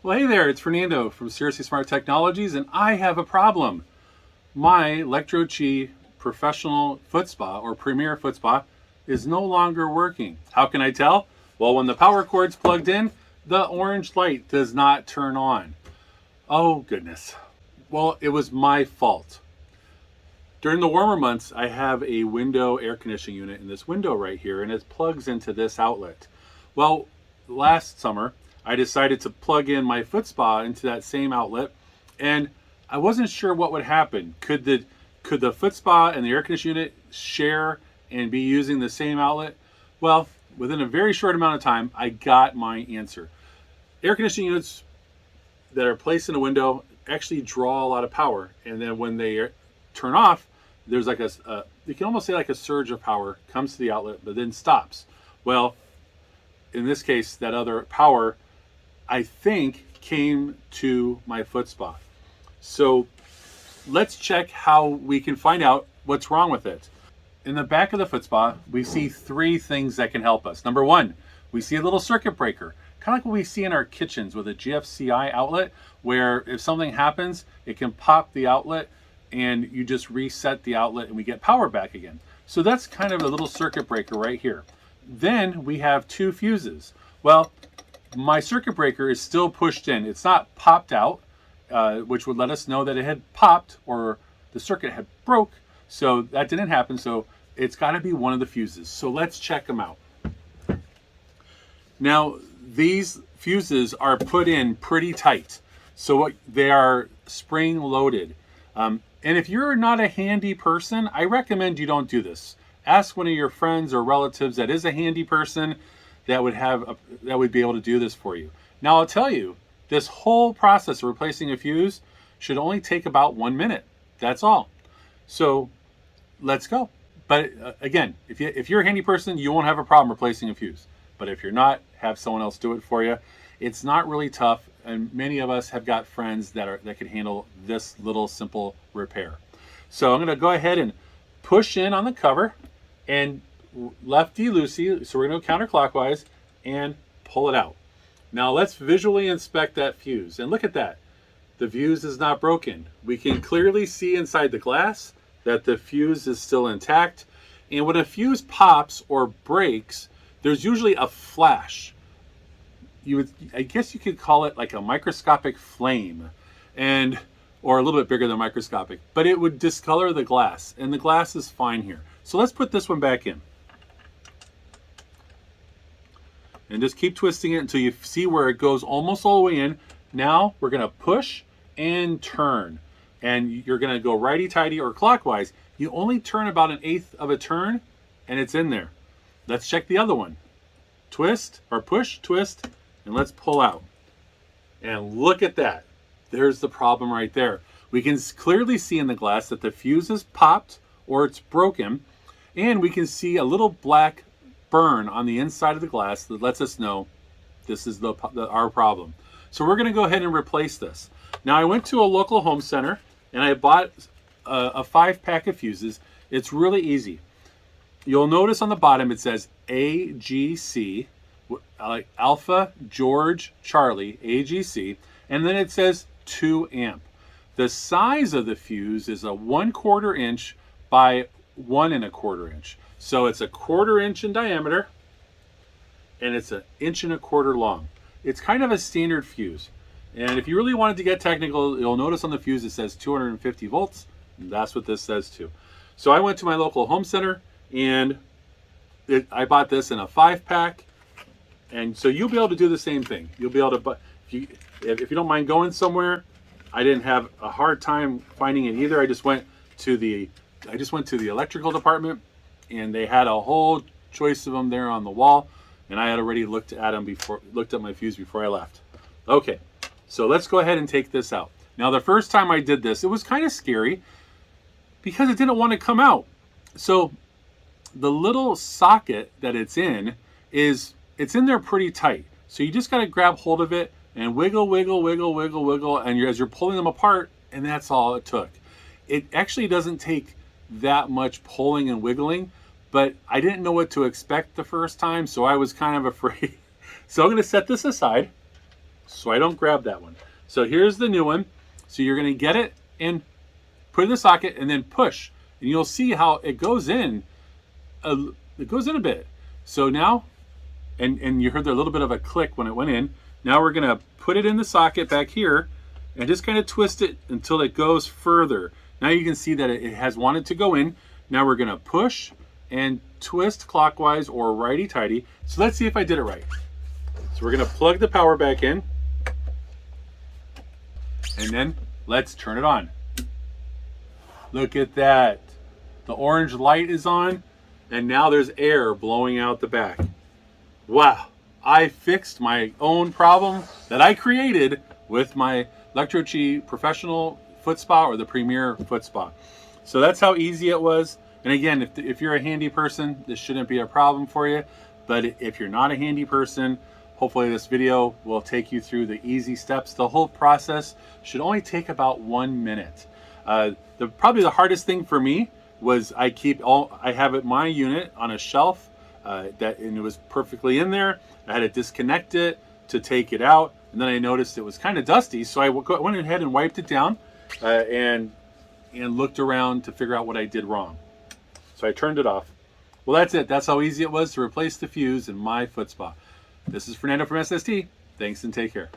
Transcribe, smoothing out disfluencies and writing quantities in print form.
Well, hey there, it's Fernando from Seriously Smart Technologies, and I have a problem. My Lectro Professional Foot Spa, or Premier Foot Spa, is no longer working. How can I tell? Well, when the power cord's plugged in, the orange light does not turn on. Oh, goodness. Well, it was my fault. During the warmer months, I have a window air conditioning unit in this window right here, and it plugs into this outlet. Well, last summer, I decided to plug in my foot spa into that same outlet, and I wasn't sure what would happen. Could the foot spa and the air conditioning unit share and be using the same outlet? Well, within a very short amount of time, I got my answer. Air conditioning units that are placed in a window actually draw a lot of power, and then when they turn off, there's like you can almost say like a surge of power comes to the outlet, but then stops. Well, in this case, that other power, I think, came to my foot spa. So let's check how we can find out what's wrong with it. In the back of the foot spa, we see three things that can help us. Number one, we see a little circuit breaker, kind of like what we see in our kitchens with a GFCI outlet, where if something happens, it can pop the outlet and you just reset the outlet and we get power back again. So that's kind of a little circuit breaker right here. Then we have two fuses. Well, my circuit breaker is still pushed in. It's not popped out, which would let us know that it had popped or the circuit had broke. So that didn't happen. So it's got to be one of the fuses. So let's check them out. Now, these fuses are put in pretty tight. So they are spring loaded. And if you're not a handy person, I recommend you don't do this. Ask one of your friends or relatives that is a handy person that would be able to do this for you. Now, I'll tell you, this whole process of replacing a fuse should only take about 1 minute. That's all. So let's go. But again, if you're a handy person, you won't have a problem replacing a fuse. But if you're not, have someone else do it for you. It's not really tough, and many of us have got friends that can handle this little simple repair. So I'm going to go ahead and push in on the cover and lefty-loosey, so we're going to go counterclockwise and pull it out. Now let's visually inspect that fuse, and look at that. The fuse is not broken. We can clearly see inside the glass that the fuse is still intact, and when a fuse pops or breaks, there's usually a flash. I guess you could call it like a microscopic flame, or a little bit bigger than microscopic, but it would discolor the glass, and the glass is fine here. So let's put this one back in. And just keep twisting it until you see where it goes almost all the way in. Now we're going to push and turn. And you're going to go righty-tighty or clockwise. You only turn about 1/8 of a turn, and it's in there. Let's check the other one. Twist, or push, twist, and let's pull out. And look at that. There's the problem right there. We can clearly see in the glass that the fuse is popped or it's broken, and we can see a little black burn on the inside of the glass that lets us know this is our problem. So we're going to go ahead and replace this. Now, I went to a local home center and I bought a 5-pack of fuses. It's really easy. You'll notice on the bottom it says AGC, like Alpha George Charlie, AGC, and then it says 2 amp. The size of the fuse is a 1/4 inch by 1 1/4 inch. So it's a 1/4 inch in diameter and it's 1 1/4 inch long. It's kind of a standard fuse. And if you really wanted to get technical, you'll notice on the fuse it says 250 volts. And that's what this says too. So I went to my local home center and I bought this in a 5-pack. And so you'll be able to do the same thing. You'll be able to, if you don't mind going somewhere, I didn't have a hard time finding it either. I just went to the electrical department, and they had a whole choice of them there on the wall, and I had already looked at my fuse before I left. Okay, so let's go ahead and take this out. Now, the first time I did this, it was kind of scary because it didn't want to come out. So the little socket that it's in there pretty tight. So you just got to grab hold of it and wiggle, wiggle, wiggle, wiggle, wiggle, and as you're pulling them apart, and that's all it took. It actually doesn't take that much pulling and wiggling, but I didn't know what to expect the first time, so I was kind of afraid. So I'm going to set this aside, so I don't grab that one. So here's the new one. So you're going to get it and put it in the socket and then push. And you'll see how it goes in. It goes in a bit. So now, and you heard there a little bit of a click when it went in. Now we're going to put it in the socket back here and just kind of twist it until it goes further. Now you can see that it has wanted to go in. Now we're going to push and twist clockwise or righty-tighty. So let's see if I did it right. So we're going to plug the power back in. And then let's turn it on. Look at that. The orange light is on, and now there's air blowing out the back. Wow. I fixed my own problem that I created with my Lectro Professional Foot Spa or the Premier Foot Spa. So that's how easy it was. And again, if you're a handy person, this shouldn't be a problem for you. But if you're not a handy person, hopefully this video will take you through the easy steps. The whole process should only take about 1 minute. Probably the hardest thing for me was I have my unit on a shelf and it was perfectly in there. I had to disconnect it to take it out, and then I noticed it was kind of dusty, so I went ahead and wiped it down and looked around to figure out what I did wrong. So I turned it off. Well, that's it. That's how easy it was to replace the fuse in my foot spa. This is Fernando from SST. Thanks and take care.